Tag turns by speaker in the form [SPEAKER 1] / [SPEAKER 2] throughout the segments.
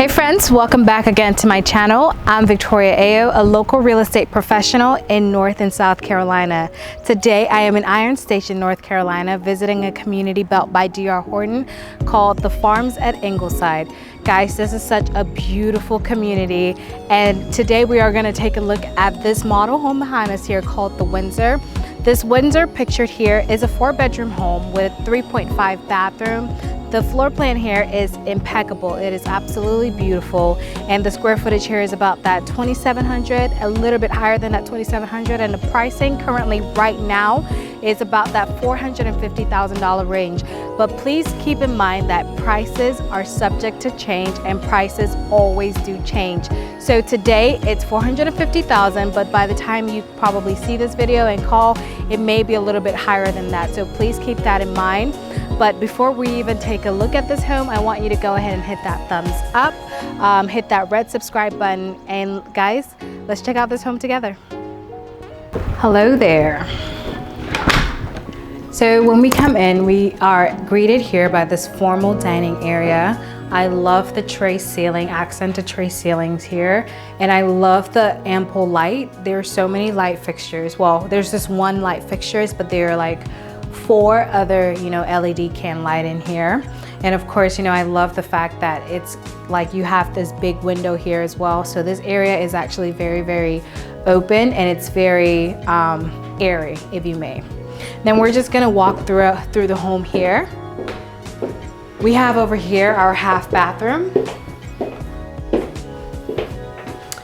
[SPEAKER 1] Hey friends, welcome back again to my channel. I'm Victoria Ayo, a local real estate professional in North and South Carolina. Today I am in Iron Station, North Carolina, visiting a community built by D.R. Horton called The Farms at IngleSide. Guys, this is such a beautiful community, and today we are going to take a look at this model home behind us here called the Windor. This Windor pictured here is a 4-bedroom home with 3.5 bathroom. The floor plan here is impeccable. It is absolutely beautiful, and the square footage here is about that 2,700, a little bit higher than that 2,700, and the pricing currently right now is about that $450,000 range. But please keep in mind that prices are subject to change, and prices always do change. So today it's $450,000, but by the time you probably see this video and call, it may be a little bit higher than that. So please keep that in mind. But before we even take a look at this home, I want you to go ahead and hit that thumbs up, hit that red subscribe button, and guys, let's check out this home together. Hello there. So when we come in, we are greeted here by this formal dining area. I love the tray ceiling, accented tray ceilings here, and I love the ample light. There are so many light fixtures. Well, there's this one light fixtures, but there are like 4 other, LED can light in here. And of course, I love the fact that it's like you have this big window here as well. So this area is actually very, very open, and it's very airy, if you may. Then we're just gonna walk through the home here. We have over here our half bathroom.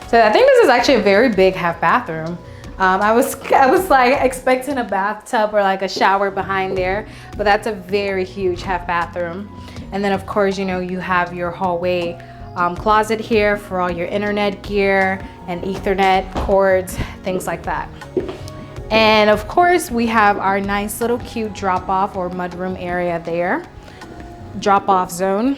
[SPEAKER 1] So I think this is actually a very big half bathroom. I was like expecting a bathtub or like a shower behind there, but that's a very huge half bathroom. And then of course, you have your hallway closet here for all your internet gear and Ethernet cords, things like that. And of course, we have our nice little cute drop-off or mudroom area there, drop-off zone.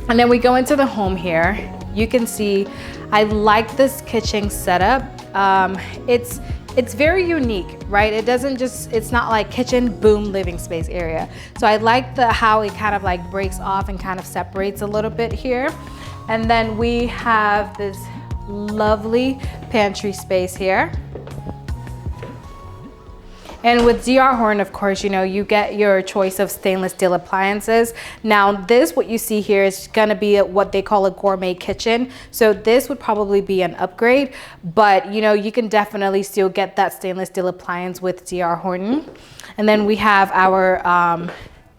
[SPEAKER 1] And then we go into the home here. You can see, I like this kitchen setup. It's very unique, right? It's not like kitchen, boom, living space area. So I like how it kind of like breaks off and kind of separates a little bit here. And then we have this lovely pantry space here. And with D.R. Horton, of course, you get your choice of stainless steel appliances. Now this, what you see here is gonna be what they call a gourmet kitchen. So this would probably be an upgrade, but you can definitely still get that stainless steel appliance with D.R. Horton. And then we have our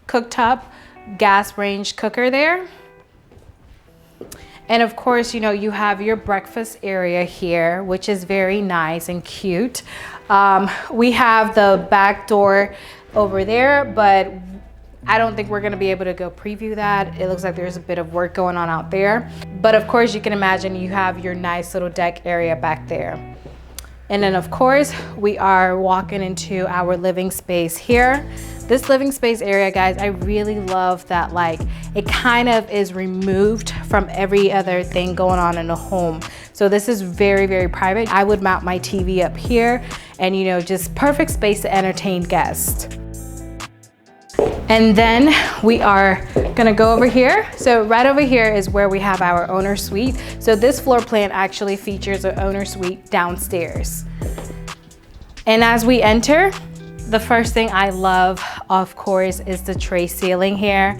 [SPEAKER 1] cooktop gas range cooker there. And of course, you have your breakfast area here, which is very nice and cute. We have the back door over there, but I don't think we're gonna be able to go preview that. It looks like there's a bit of work going on out there. But of course, you can imagine you have your nice little deck area back there. And then of course, we are walking into our living space here. This living space area, guys, I really love that it kind of is removed from every other thing going on in the home. So this is very, very private. I would mount my TV up here and just perfect space to entertain guests. And then we are gonna go over here. So right over here is where we have our owner suite. So this floor plan actually features an owner suite downstairs. And as we enter, the first thing I love, of course, is the tray ceiling here.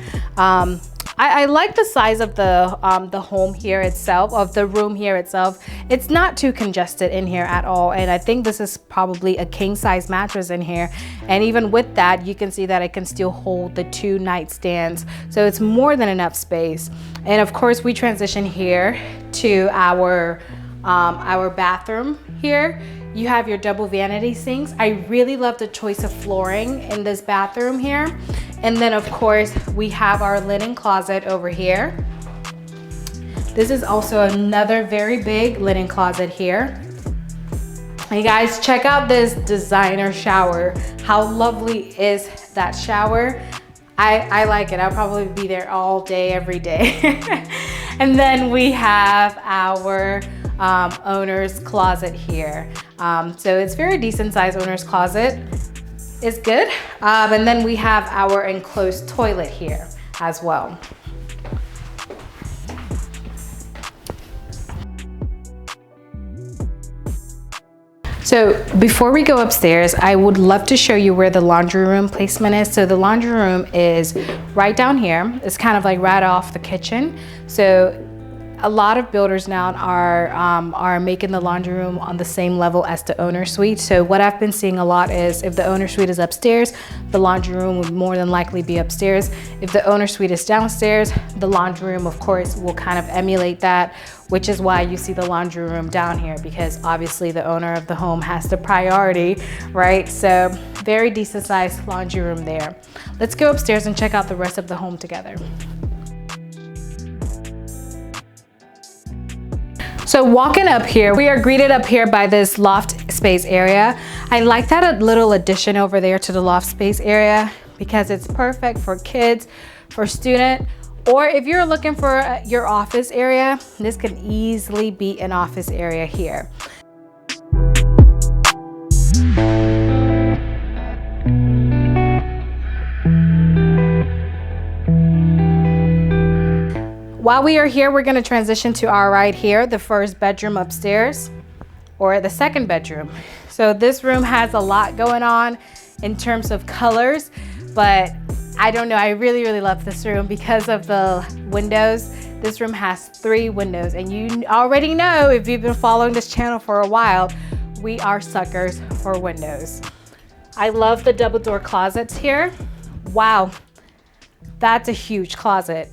[SPEAKER 1] I like the size of the home here itself, of the room here itself. It's not too congested in here at all. And I think this is probably a king size mattress in here. And even with that, you can see that it can still hold the 2 nightstands. So it's more than enough space. And of course, we transition here to our bathroom here. You have your double vanity sinks. I really love the choice of flooring in this bathroom here. And then of course, we have our linen closet over here. This is also another very big linen closet here. Hey guys, check out this designer shower. How lovely is that shower? I like it. I'll probably be there all day, every day. And then we have our owner's closet here. So it's very decent size owner's closet. It's good. And then we have our enclosed toilet here as well. So before we go upstairs, I would love to show you where the laundry room placement is. So the laundry room is right down here. It's kind of like right off the kitchen. So a lot of builders now are making the laundry room on the same level as the owner suite. So what I've been seeing a lot is if the owner suite is upstairs, the laundry room would more than likely be upstairs. If the owner suite is downstairs, the laundry room, of course, will kind of emulate that, which is why you see the laundry room down here, because obviously the owner of the home has the priority, right? So very decent sized laundry room there. Let's go upstairs and check out the rest of the home together. So walking up here, we are greeted up here by this loft space area. I like that little addition over there to the loft space area because it's perfect for kids, for student, or if you're looking for your office area, this can easily be an office area here. While we are here, we're gonna transition to our right here, the first bedroom upstairs, or the second bedroom. So this room has a lot going on in terms of colors, but I don't know, I really, really love this room because of the windows. This room has 3 windows, and you already know, if you've been following this channel for a while, we are suckers for windows. I love the double door closets here. Wow. That's a huge closet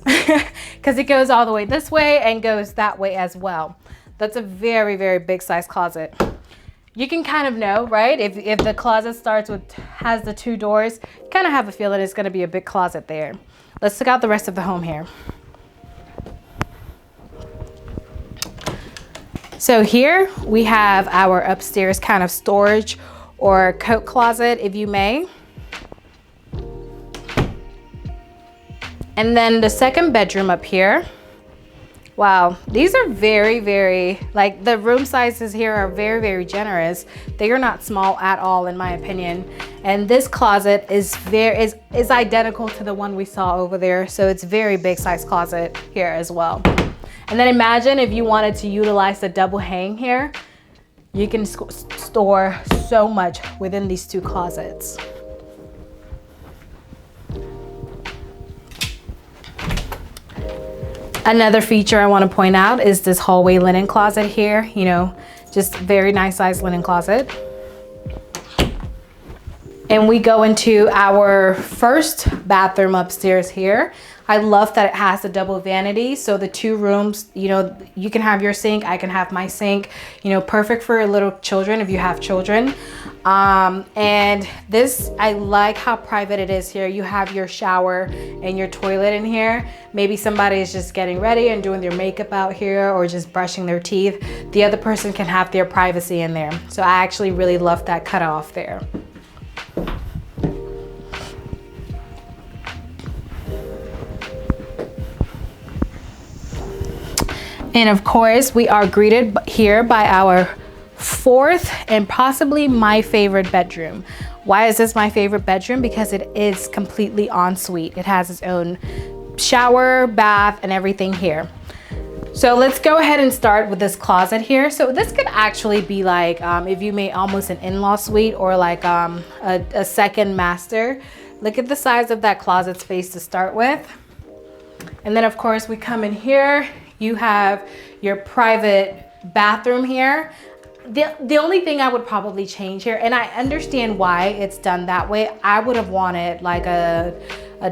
[SPEAKER 1] because it goes all the way this way and goes that way as well. That's a very, very big size closet. You can kind of know, right? If the closet has the 2 doors, you kind of have a feeling it's going to be a big closet there. Let's check out the rest of the home here. So here we have our upstairs kind of storage or coat closet, if you may. And then the second bedroom up here. Wow, these are very, very, like the room sizes here are very, very generous. They are not small at all in my opinion. And this closet is identical to the one we saw over there. So it's very big size closet here as well. And then imagine if you wanted to utilize the double hang here, you can store so much within these 2 closets. Another feature I want to point out is this hallway linen closet here, you know, just very nice size linen closet. And we go into our first bathroom upstairs here. I love that it has a double vanity. So the 2 rooms, you know, you can have your sink, I can have my sink, you know, perfect for little children if you have children. And this, I like how private it is here. You have your shower and your toilet in here. Maybe somebody is just getting ready and doing their makeup out here or just brushing their teeth. The other person can have their privacy in there. So I actually really love that cutoff there. And of course, we are greeted here by our 4th and possibly my favorite bedroom. Why is this my favorite bedroom? Because it is completely ensuite. It has its own shower, bath, and everything here. So let's go ahead and start with this closet here. So this could actually be like, if you made almost an in-law suite or like a second master. Look at the size of that closet space to start with. And then of course we come in here. You have your private bathroom here. The only thing I would probably change here, and I understand why it's done that way, I would have wanted like a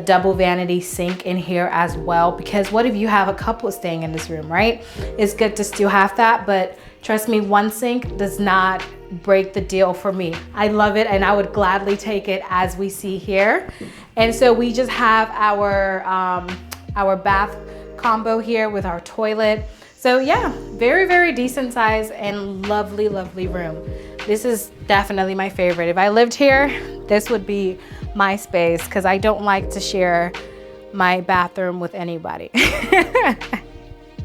[SPEAKER 1] double vanity sink in here as well, because what if you have a couple staying in this room, right? It's good to still have that, but trust me, 1 sink does not break the deal for me. I love it and I would gladly take it as we see here. And so we just have our bath combo here with our toilet. So yeah, very, very decent size and lovely, lovely room. This is definitely my favorite. If I lived here, this would be my space because I don't like to share my bathroom with anybody.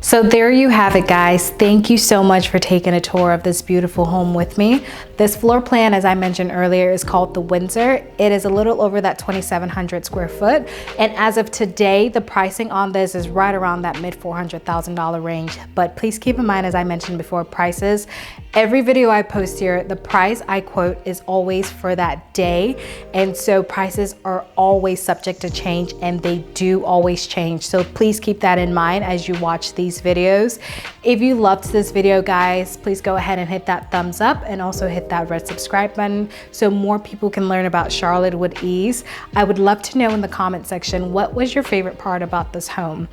[SPEAKER 1] So there you have it, guys. Thank you so much for taking a tour of this beautiful home with me. This floor plan, as I mentioned earlier, is called the Windor. It is a little over that 2,700 square foot. And as of today, the pricing on this is right around that mid $400,000 range. But please keep in mind, as I mentioned before, prices Every video I post here, the price I quote is always for that day. And so prices are always subject to change, and they do always change. So please keep that in mind as you watch these videos. If you loved this video, guys, please go ahead and hit that thumbs up and also hit that red subscribe button so more people can learn about Charlotte with ease. I would love to know in the comment section, what was your favorite part about this home?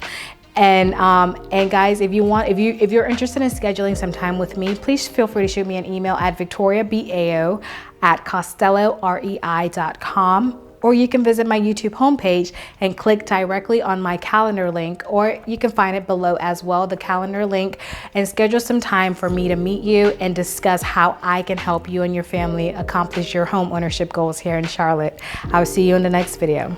[SPEAKER 1] And guys, if you're interested in scheduling some time with me, please feel free to shoot me an email at victoriabao@costellorei.com, or you can visit my YouTube homepage and click directly on my calendar link, or you can find it below as well, the calendar link, and schedule some time for me to meet you and discuss how I can help you and your family accomplish your home ownership goals here in Charlotte. I'll see you in the next video.